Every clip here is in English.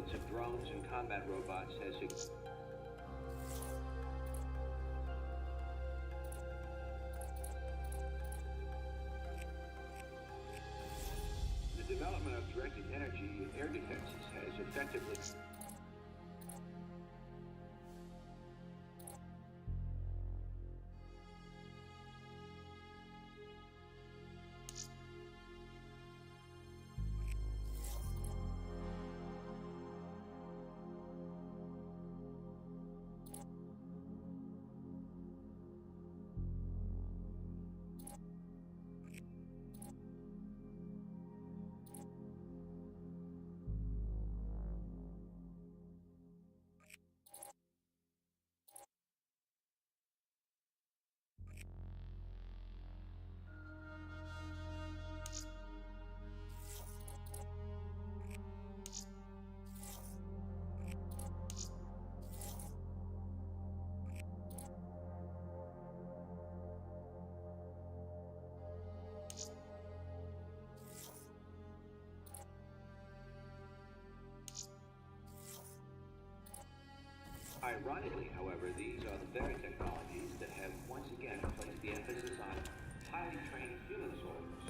developments of drones and combat robots has the development of directed energy air defenses has effectively Ironically, however, these are the very technologies that have once again placed the emphasis on highly trained human soldiers.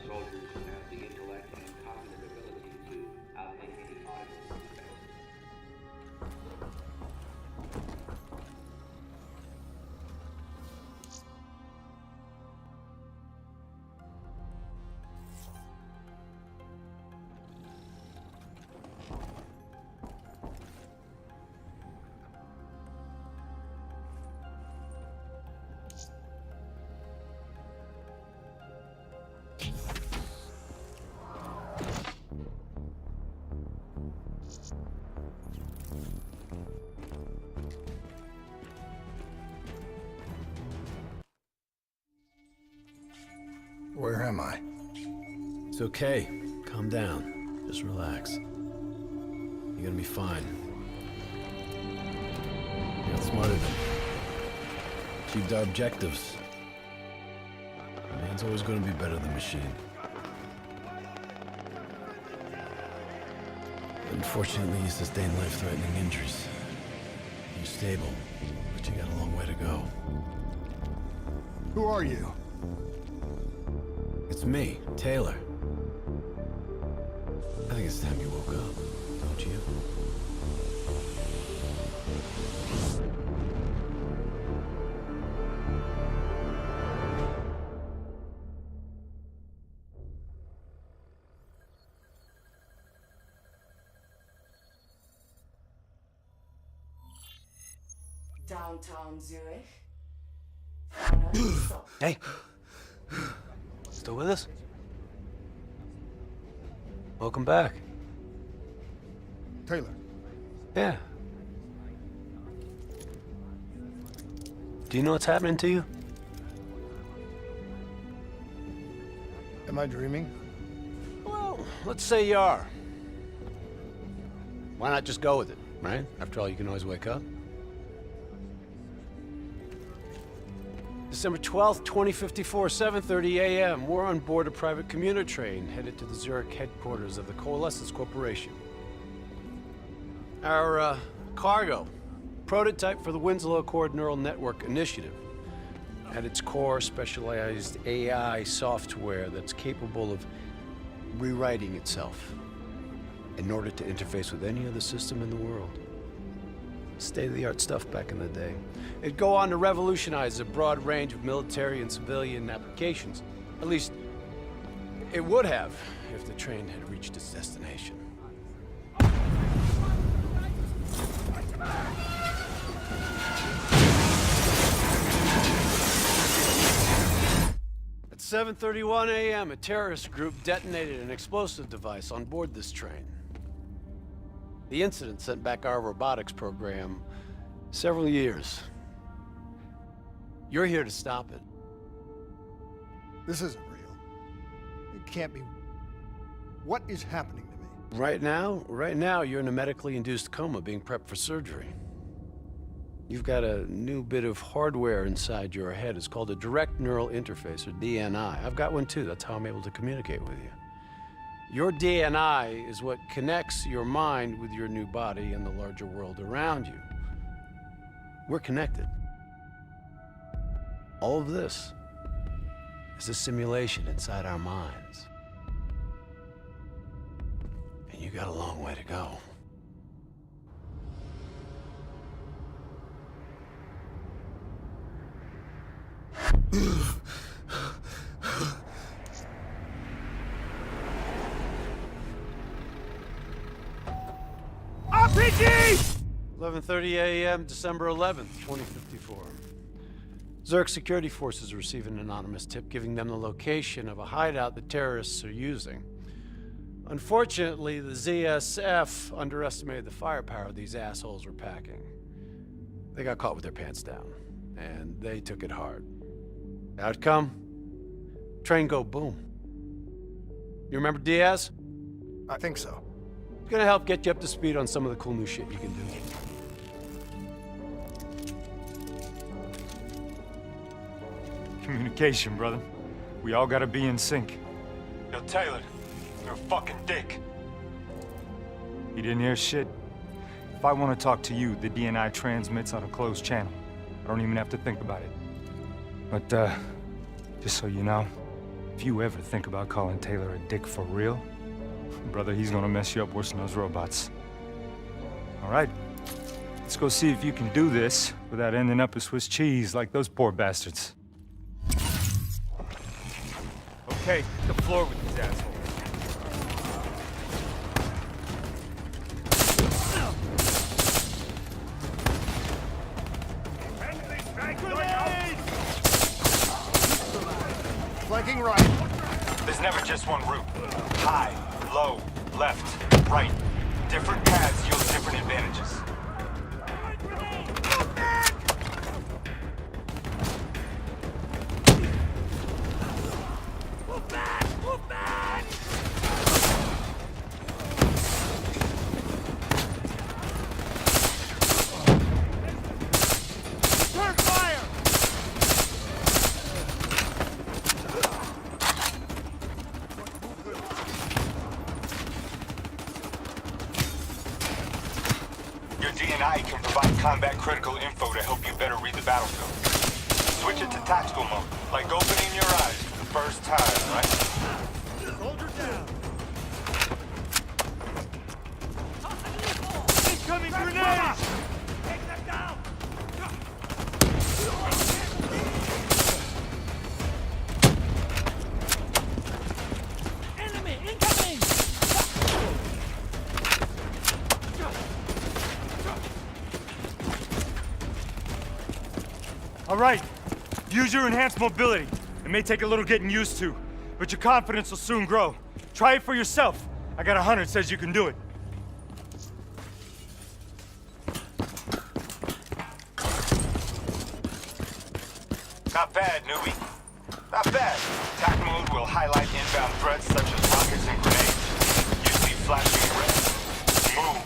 Soldiers who have the intellect and cognitive ability to outthink any automobile defense. Where am I? It's okay. Calm down. Just relax. You're gonna be fine. You got smarter than achieved our objectives. Man's always gonna be better than machine. Unfortunately, you sustained life-threatening injuries. You're stable, but you got a long way to go. Who are you? It's me, Taylor. I think it's time you woke up, don't you? Downtown Zurich. Hey! Still with us? Welcome back. Taylor. Yeah. Do you know what's happening to you? Am I dreaming? Well, let's say you are. Why not just go with it, right? After all, you can always wake up. December 12th, 2054, 7:30 a.m. We're on board a private commuter train headed to the Zurich headquarters of the Coalescence Corporation. Our cargo, prototype for the Winslow Accord Neural Network Initiative. At its core, specialized AI software that's capable of rewriting itself in order to interface with any other system in the world. State-of-the-art stuff back in the day. It'd go on to revolutionize a broad range of military and civilian applications. At least, it would have if the train had reached its destination. At 7:31 a.m., a terrorist group detonated an explosive device on board this train. The incident sent back our robotics program several years. You're here to stop it. This isn't real. It can't be. What is happening to me? Right now, you're in a medically induced coma being prepped for surgery. You've got a new bit of hardware inside your head. It's called a direct neural interface, or DNI. I've got one too. That's how I'm able to communicate with you. Your DNI is what connects your mind with your new body and the larger world around you. We're connected. All of this is a simulation inside our minds. And you got a long way to go. RPG! 11:30 a.m., December 11th, 2054. Zurich security forces receive an anonymous tip giving them the location of a hideout the terrorists are using. Unfortunately, the ZSF underestimated the firepower these assholes were packing. They got caught with their pants down, and they took it hard. Outcome? Train go boom. You remember Diaz? I think so. It's gonna help get you up to speed on some of the cool new shit you can do. Communication, brother. We all gotta be in sync. Yo, Taylor, you're a fucking dick. He didn't hear shit. If I want to talk to you, the DNI transmits on a closed channel. I don't even have to think about it. But, just so you know, if you ever think about calling Taylor a dick for real, brother, he's gonna mess you up worse than those robots. All right, let's go see if you can do this without ending up as Swiss cheese like those poor bastards. Okay, hit the floor with these assholes. Flanking right. There's never just one route. High, low, left, right. Different paths yield different advantages. Your DNI can provide combat-critical info to help you better read the battlefield. Switch it to tactical mode, like opening your eyes for the first time, right? Soldier down! Incoming grenades! Take them down! Enemy incoming! All right, use your enhanced mobility. It may take a little getting used to, but your confidence will soon grow. Try it for yourself. I got a hunter that says you can do it. Not bad, newbie. Not bad. Attack mode will highlight inbound threats such as rockets and grenades. You see flashing red. Move.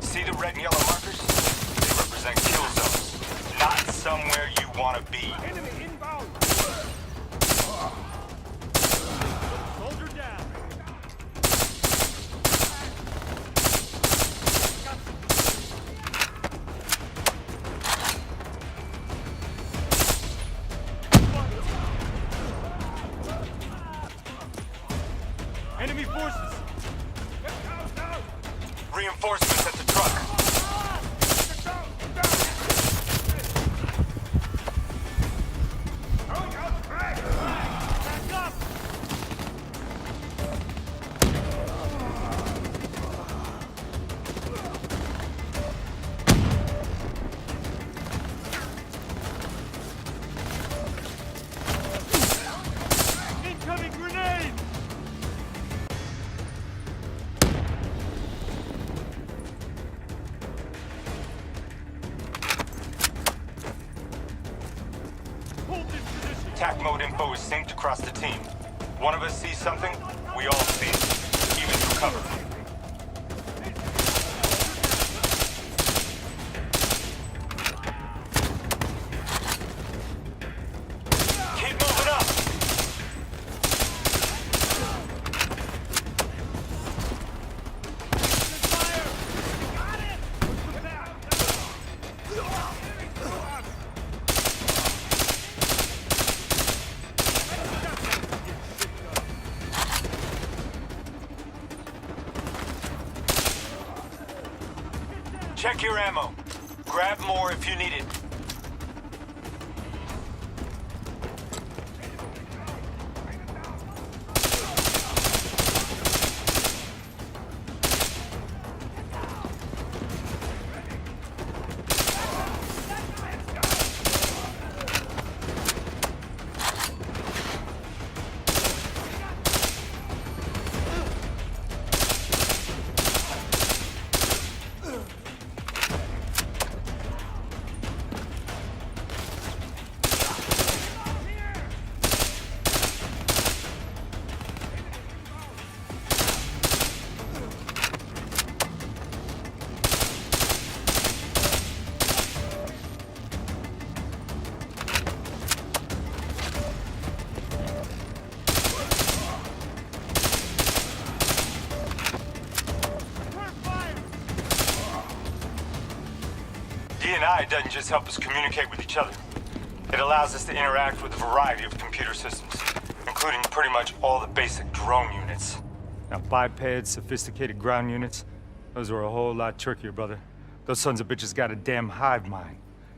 See the red and yellow markers? They represent kill zones, not somewhere you want to be. Enemy inbound! Soldier down! Enemy forces! Down, down! Reinforcements at the truck. Back up! Incoming grenade! Hold this position! Attack mode info is synced across the team. One of us sees something, we all see it, even through cover. Keep moving up! Fire! Got it! Push them back! Check your ammo. Grab more if you need it. D&I doesn't just help us communicate with each other. It allows us to interact with a variety of computer systems, including pretty much all the basic drone units. Now, bipeds, sophisticated ground units, those are a whole lot trickier, brother. Those sons of bitches got a damn hive mind.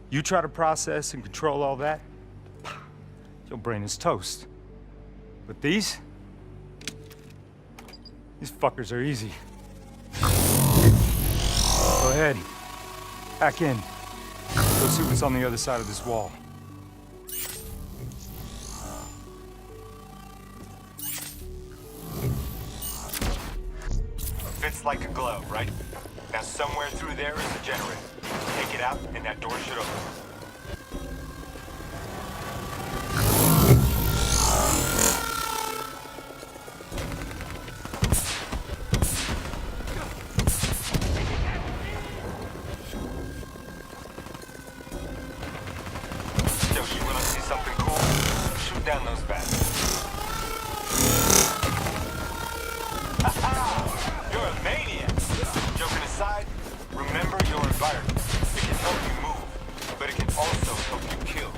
You try to process and control all that, your brain is toast. But these fuckers are easy. Go ahead. Back in. Go see what's on the other side of this wall. Fits like a glove, right? Now somewhere through there is a generator. Take it out and that door should open. Down those bastards. You're a maniac. Joking aside, remember your environment. It can help you move, but it can also help you kill.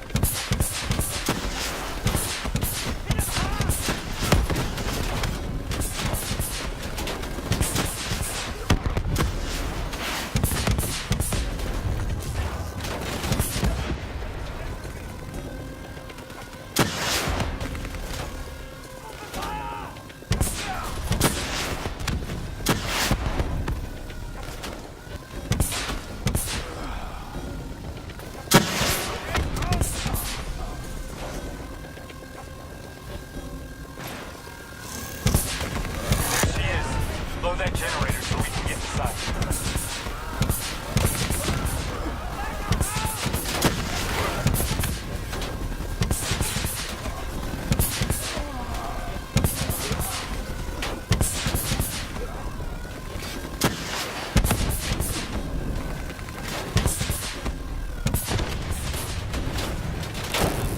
That generator so we can get inside.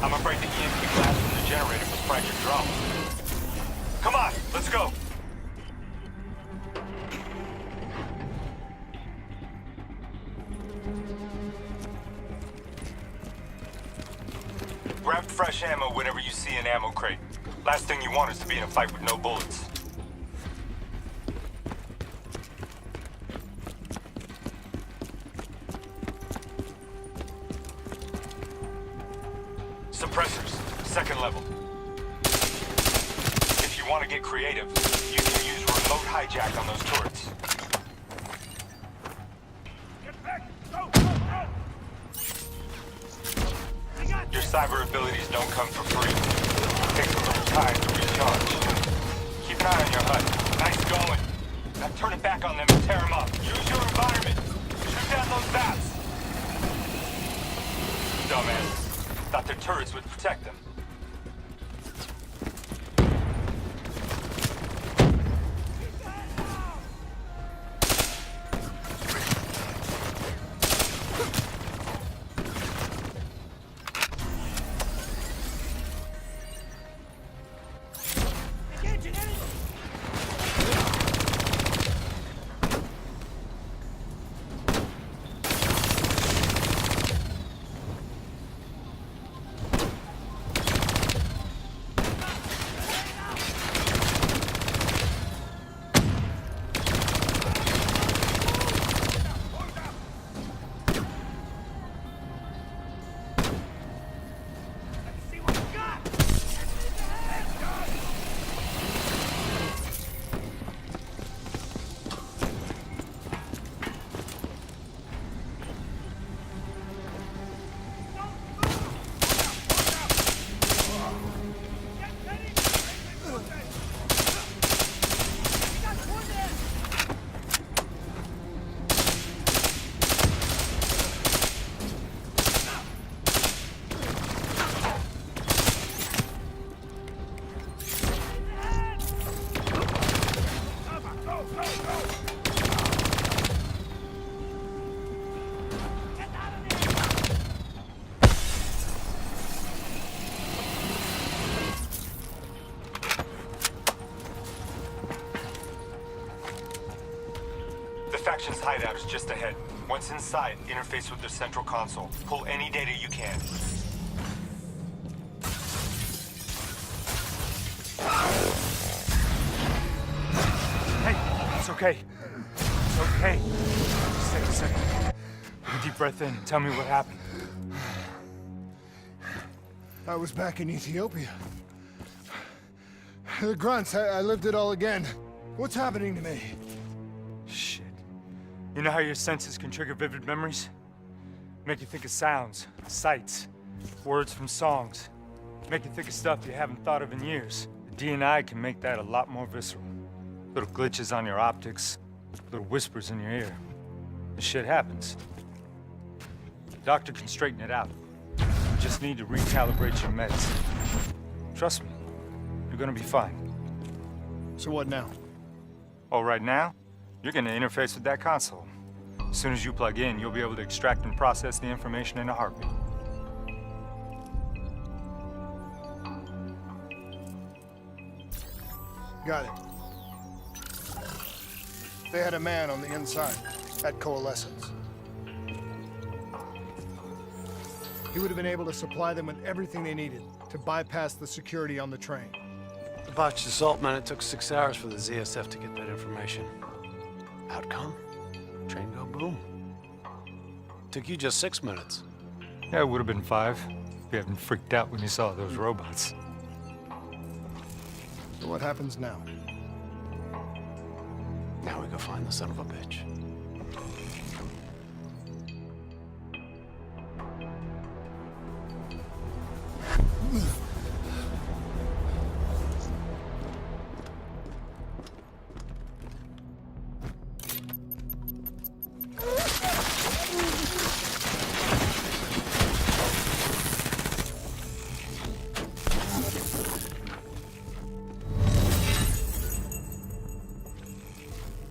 I'm afraid the EMP blast from the generator was fractured drum. Come on, let's go. Grab fresh ammo whenever you see an ammo crate. Last thing you want is to be in a fight with no bullets. second level. If you want to get creative, you can use remote hijack on those turrets. Get back! Go! Go! Go! I got Your cyber abilities don't come for free. It takes a little time to recharge. Keep an eye on your HUD. Nice going. Now turn it back on them and tear them up. Use your environment. Shoot down those bats. Dumbass. Thought their turrets would protect them. engaging enemy! See what we got! Let's go! The faction's hideout is just ahead. Once inside, interface with the central console. Pull any data you can. Hey, it's okay. It's okay. Just take a second. Take a deep breath in and tell me what happened. I was back in Ethiopia. The grunts, I lived it all again. What's happening to me? Shit. You know how your senses can trigger vivid memories? Make you think of sounds, sights, words from songs. Make you think of stuff you haven't thought of in years. The DNI can make that a lot more visceral. Little glitches on your optics, little whispers in your ear. This shit happens. The doctor can straighten it out. You just need to recalibrate your meds. Trust me, you're gonna be fine. So what now? Oh, right now, you're gonna interface with that console. As soon as you plug in, you'll be able to extract and process the information in a heartbeat. Got it. They had a man on the inside at Coalescence. He would have been able to supply them with everything they needed to bypass the security on the train. The botched assault, man, it took 6 hours for the ZSF to get that information. Outcome? Train go boom. Took you just 6 minutes. Yeah, it would have been 5 if you hadn't freaked out when you saw those robots. So what happens now? Now we go find the son of a bitch.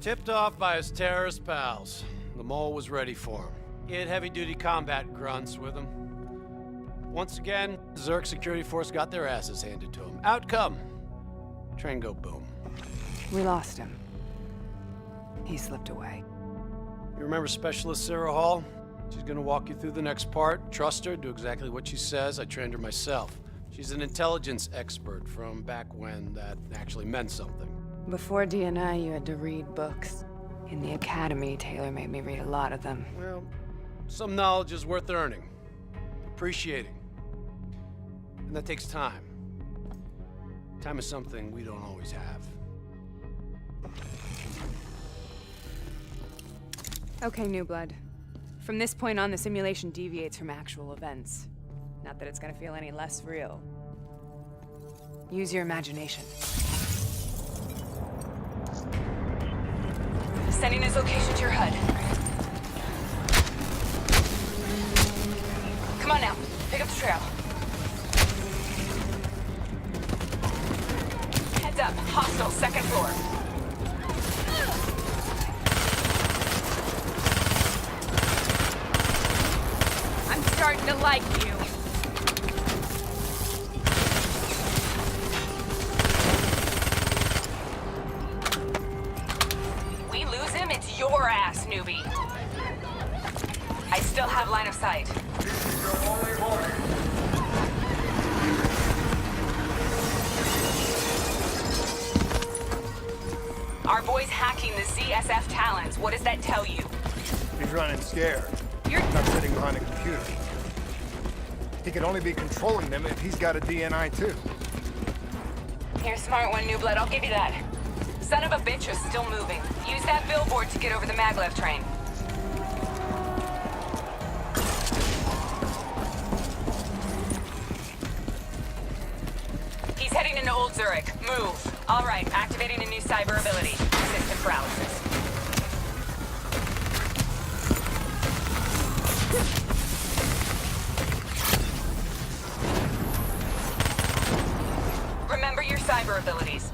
Tipped off by his terrorist pals, the mole was ready for him. He had heavy-duty combat grunts with him. Once again, Zerg security force got their asses handed to him. Outcome: train go boom. We lost him. He slipped away. You remember Specialist Sarah Hall? She's gonna walk you through the next part. Trust her, do exactly what she says. I trained her myself. She's an intelligence expert from back when that actually meant something. Before DNI, you had to read books. In the academy, Taylor made me read a lot of them. Well, some knowledge is worth earning, appreciating. And that takes time. Time is something we don't always have. Okay, New Blood. From this point on, the simulation deviates from actual events. Not that it's gonna feel any less real. Use your imagination. Sending his location to your HUD. Come on now, pick up the trail. Heads up, hostile, second floor. I'm starting to like you. We lose him, it's your ass, newbie. I still have line of sight. Our boy's hacking the ZSF talents. What does that tell you? He's running scared. You're... Not sitting behind a computer. He could only be controlling them if he's got a DNI too. You're a smart one, New Blood. I'll give you that. Son of a bitch is still moving. Use that billboard to get over the maglev train. He's heading into Old Zurich. Move. All right, activating a new cyber ability. System paralysis. Remember your cyber abilities.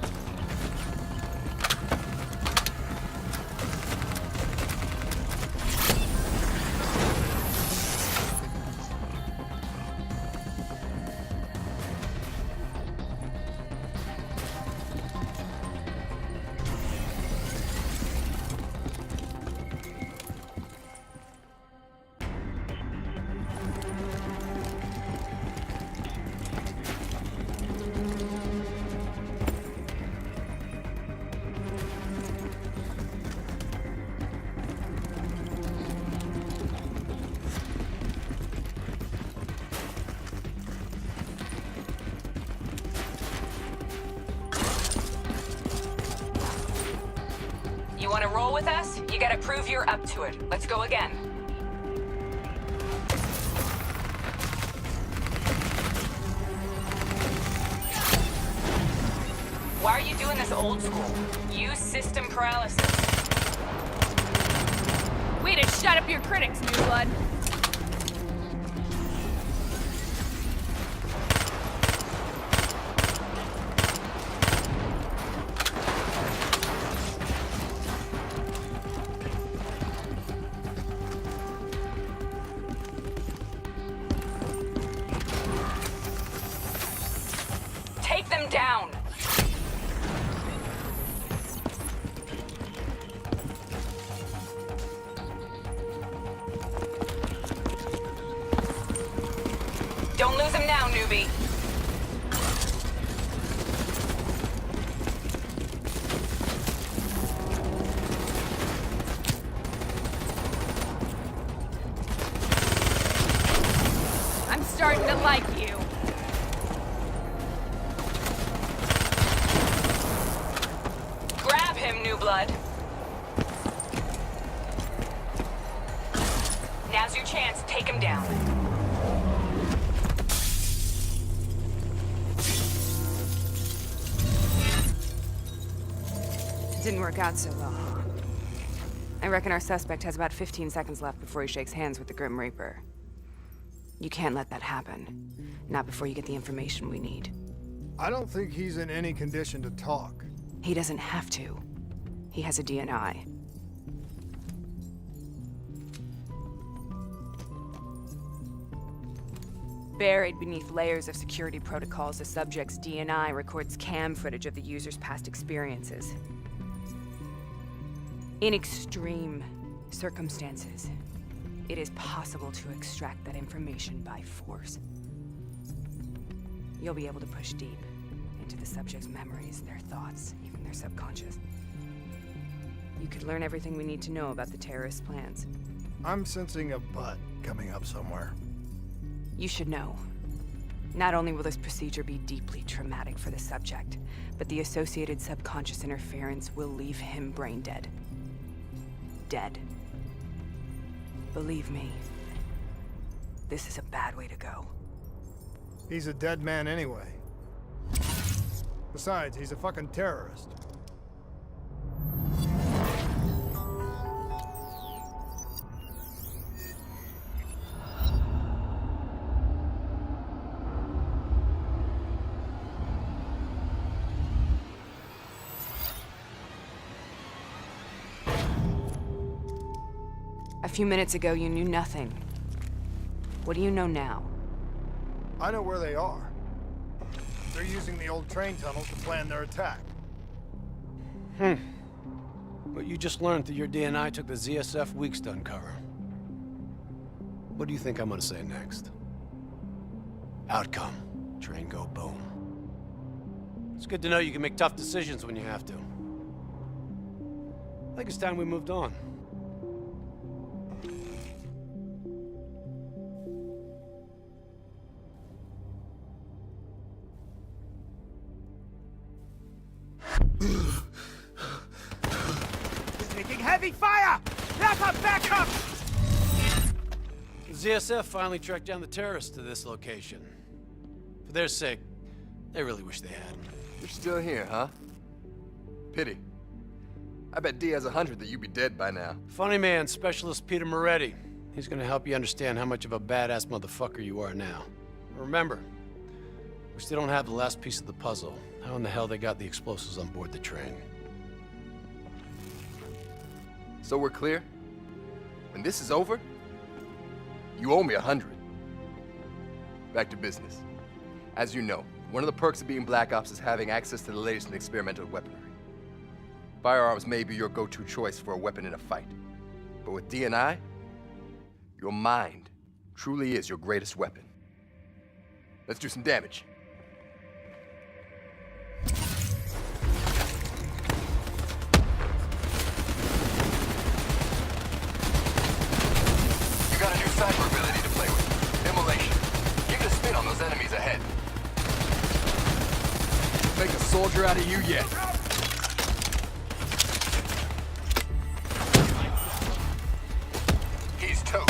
You want to roll with us? You gotta prove you're up to it. Let's go again. Why are you doing this old school? Use system paralysis. Way to shut up your critics, New Blood. Take them down! Don't lose him now, newbie. I'm starting to like you. Grab him, New Blood. Now's your chance. Take him down. Didn't work out so well, huh? I reckon our suspect has about 15 seconds left before he shakes hands with the Grim Reaper. You can't let that happen. Not before you get the information we need. I don't think he's in any condition to talk. He doesn't have to. He has a DNI. Buried beneath layers of security protocols, the subject's DNI records cam footage of the user's past experiences. In extreme circumstances, it is possible to extract that information by force. You'll be able to push deep into the subject's memories, their thoughts, even their subconscious. You could learn everything we need to know about the terrorists' plans. I'm sensing a butt coming up somewhere. You should know. Not only will this procedure be deeply traumatic for the subject, but the associated subconscious interference will leave him brain dead. Dead. Believe me, this is a bad way to go. He's a dead man anyway. Besides, he's a fucking terrorist. A few minutes ago, you knew nothing. What do you know now? I know where they are. They're using the old train tunnels to plan their attack. What you just learned through your DNI took the ZSF weeks to uncover. What do you think I'm gonna say next? Outcome. Train go boom. It's good to know you can make tough decisions when you have to. I think it's time we moved on. Taking heavy fire! Back up, back up! The ZSF finally tracked down the terrorists to this location. For their sake, they really wish they had. You're still here, huh? Pity. I bet D has 100 that you'd be dead by now. Funny man, Specialist Peter Moretti. He's gonna help you understand how much of a badass motherfucker you are now. Remember, we still don't have the last piece of the puzzle. How in the hell they got the explosives on board the train? So we're clear? When this is over, you owe me 100. Back to business. As you know, one of the perks of being Black Ops is having access to the latest in experimental weaponry. Firearms may be your go-to choice for a weapon in a fight. But with DNI, your mind truly is your greatest weapon. Let's do some damage. You got a new cyber ability to play with. Immolation. Give it a spin on those enemies ahead. Make a soldier out of you yet. He's toast.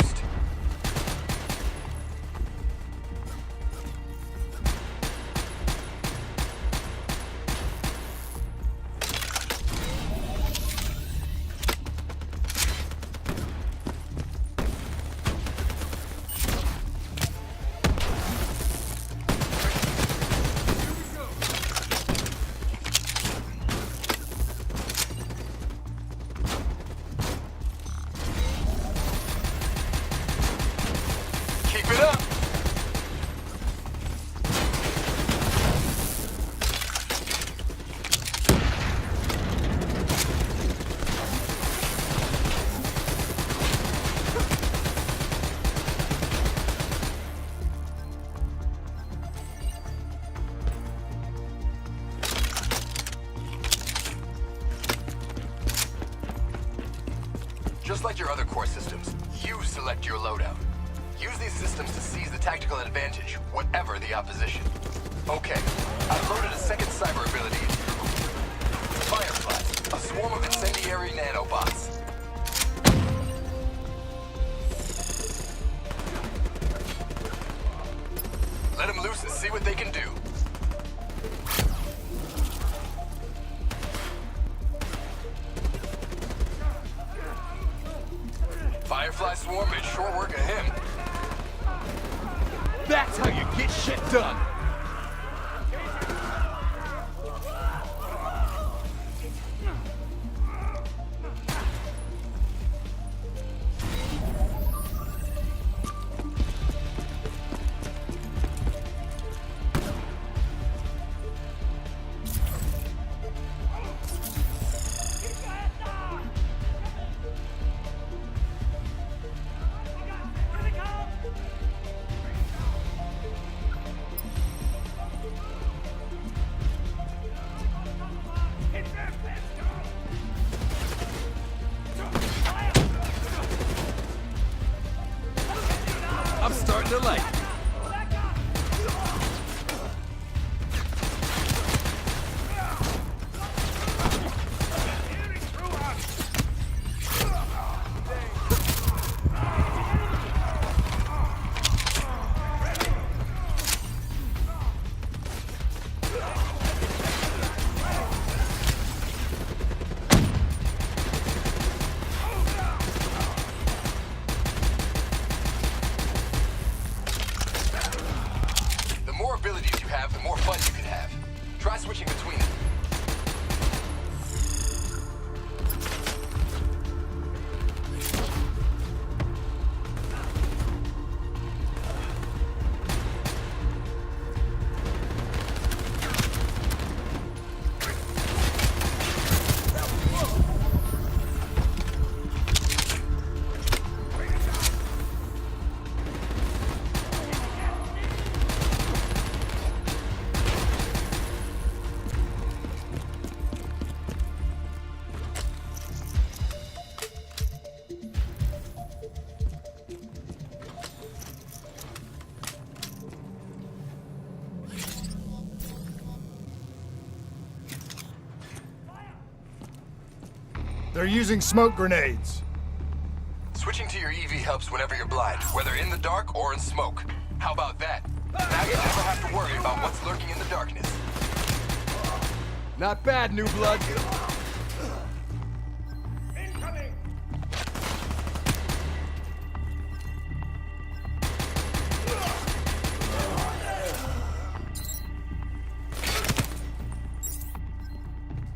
Keep it up. Just like your other core systems, you select your loadout. Use these systems to seize the tactical advantage, whatever the opposition. Okay, I've loaded a second cyber ability into your group. Fireflies, a swarm of incendiary nanobots. Let them loose and see what they can do. Firefly swarm made short work of him. That's how you get shit done. I'm starting to like it. switching between them. They're using smoke grenades. Switching to your EV helps whenever you're blind, whether in the dark or in smoke. How about that? Now you never have to worry about what's lurking in the darkness. Not bad, new blood. Incoming!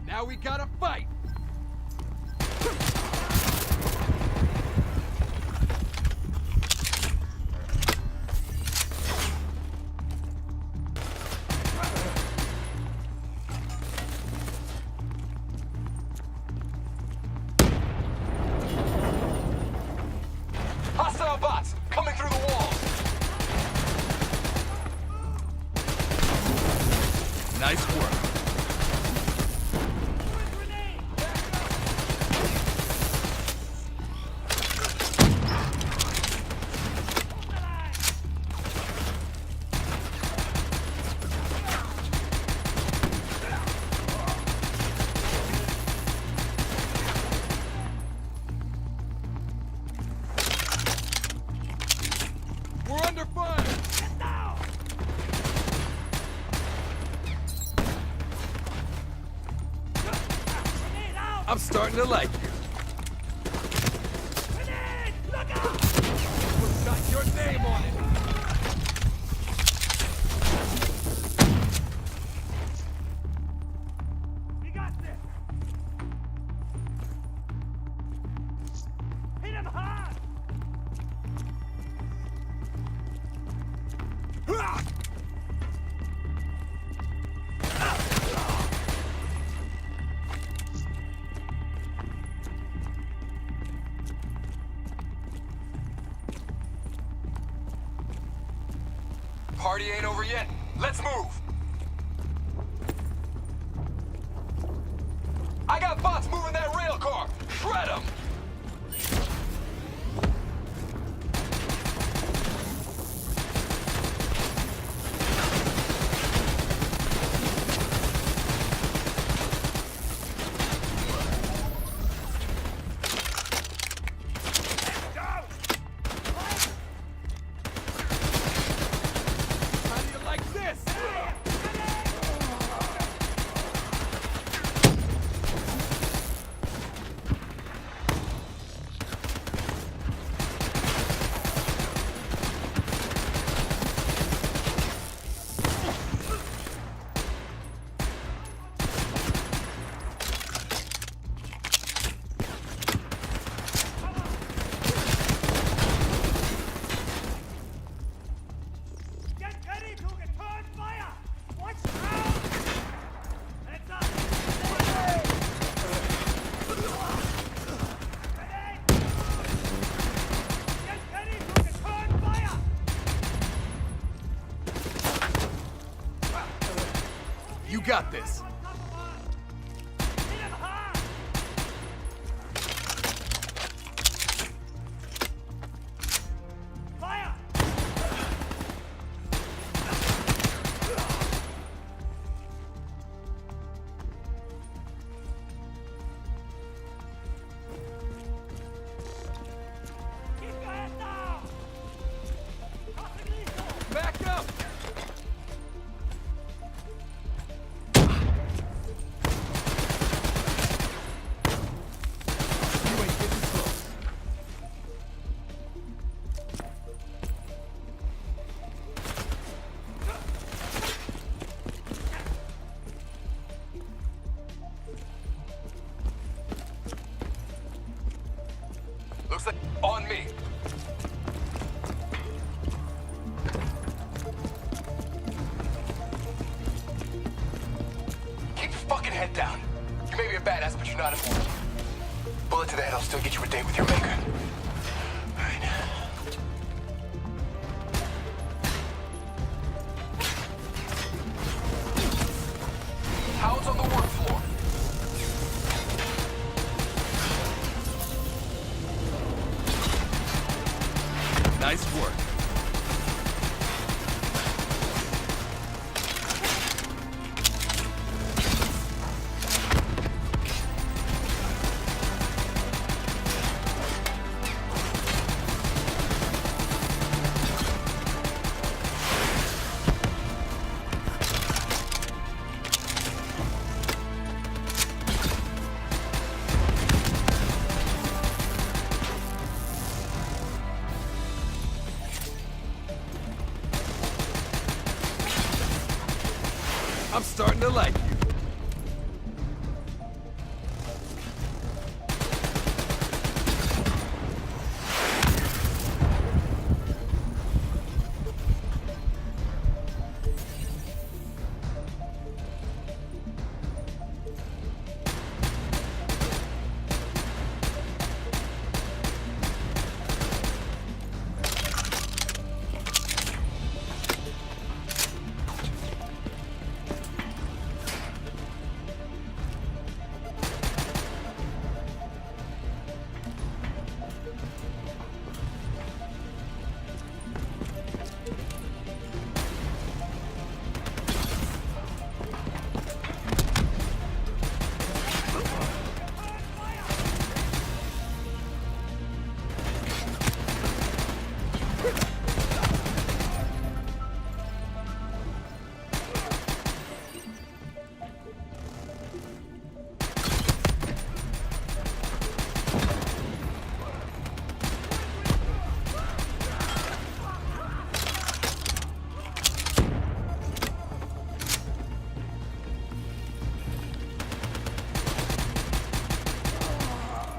Now we gotta fight! Hostile bots coming through the walls! Nice work. We're under fire! I'm starting to like you. What's got your name on it? We got this! Hit him hard! Party ain't over yet. Let's move. I got bots moving that rail car. Shred them. How do you like this? Get ready to return fire! Watch out! Heads up! Ready! Get ready to return fire! You got this. Hit him hard! Fire! Keep your head down! Back up. Looks like on me. Keep your fucking head down. You may be a badass, but you're not immortal. Bullet to the head will still get you a date with your maker. All right. Hounds on the work floor. Nice work. I'm starting to like you.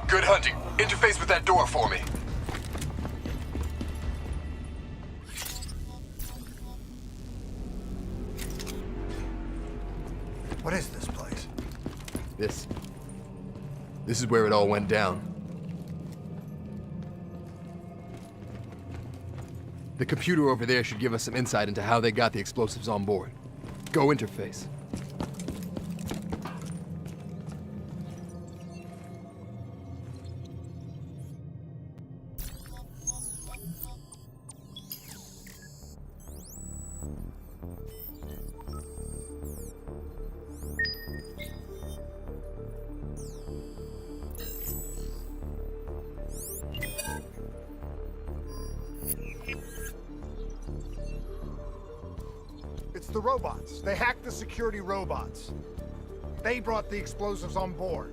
Good hunting. Interface with that door for me. What is this place? This is where it all went down. The computer over there should give us some insight into how they got the explosives on board. Go interface. It's the robots. They hacked the security robots. They brought the explosives on board.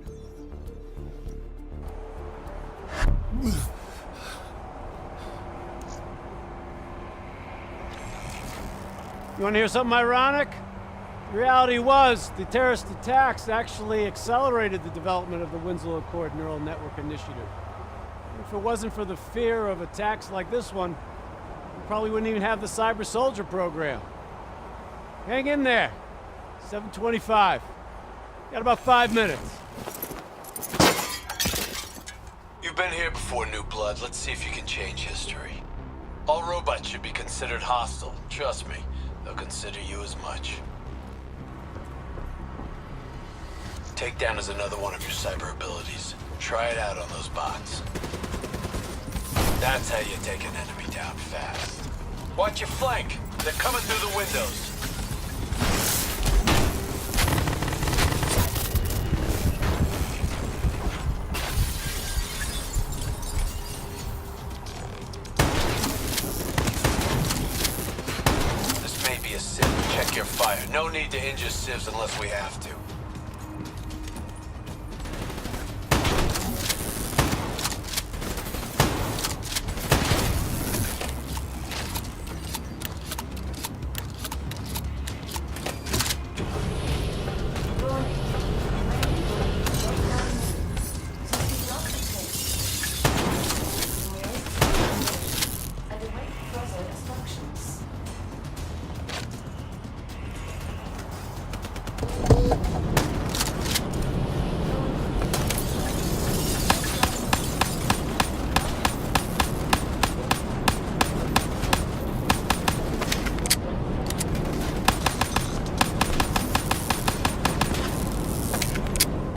You want to hear something ironic? The reality was, the terrorist attacks actually accelerated the development of the Winslow Accord Neural Network Initiative. If it wasn't for the fear of attacks like this one, we probably wouldn't even have the Cyber Soldier program. Hang in there. 7:25. Got about 5 minutes. You've been here before, New Blood. Let's see if you can change history. All robots should be considered hostile. Trust me, they'll consider you as much. Takedown is another one of your cyber abilities. Try it out on those bots. That's how you take an enemy down fast. Watch your flank. They're coming through the windows. This may be a sieve. Check your fire. No need to injure sieves unless we have to.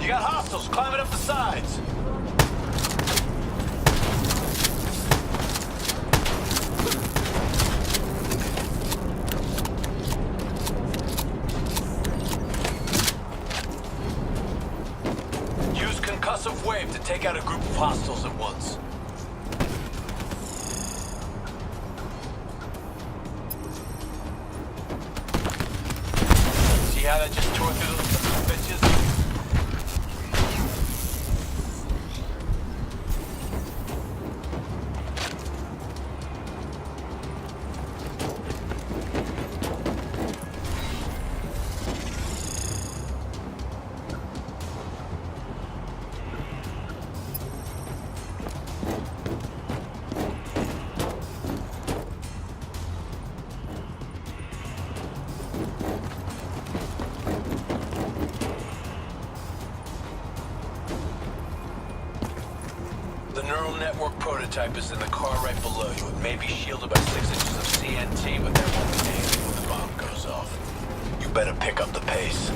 You got hostiles climbing up the sides. Use concussive wave to take out a group of hostiles at once. See how that just tore through those sons of bitches? The neural network prototype is in the car right below you. It may be shielded by 6 inches of CNT, but that won't mean anything when the bomb goes off. You better pick up the pace.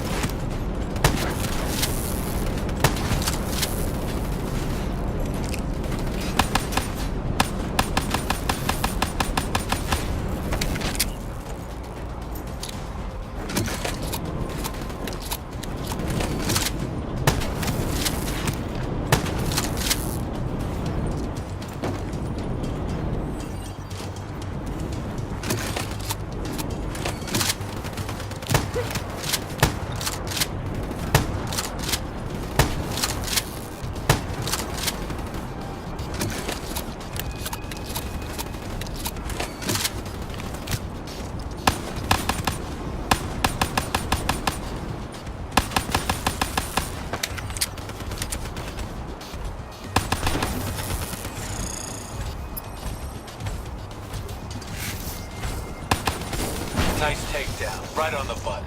Nice takedown, right on the button.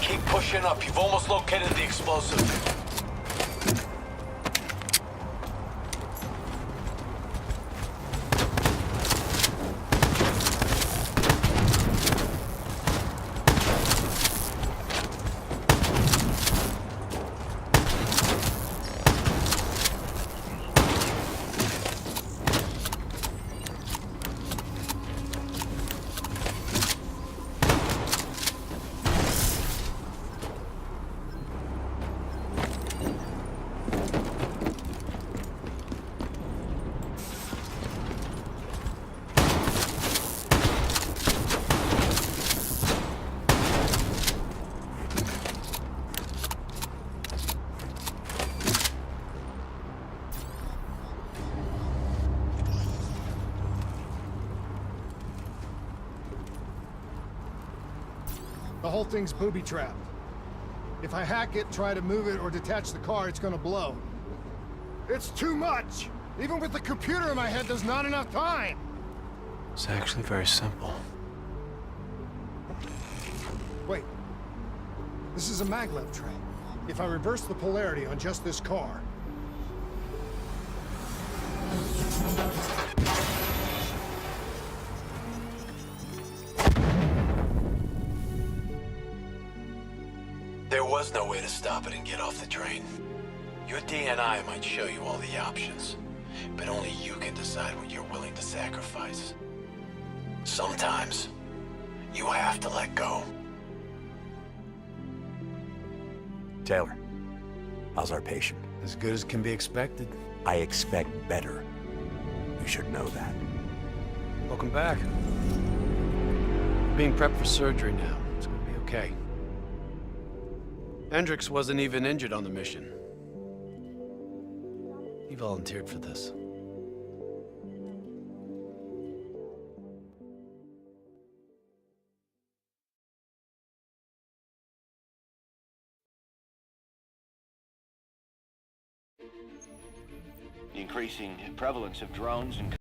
Keep pushing up. You've almost located the explosive. The whole thing's booby-trapped. If I hack it, try to move it, or detach the car, it's gonna blow. It's too much! Even with the computer in my head, there's not enough time! It's actually very simple. Wait. This is a maglev tray. If I reverse the polarity on just this car... There was no way to stop it and get off the train. Your DNI might show you all the options, but only you can decide what you're willing to sacrifice. Sometimes, you have to let go. Taylor, how's our patient? As good as can be expected. I expect better. You should know that. Welcome back. Being prepped for surgery now. It's gonna be okay. Hendricks wasn't even injured on the mission. He volunteered for this. The increasing prevalence of drones and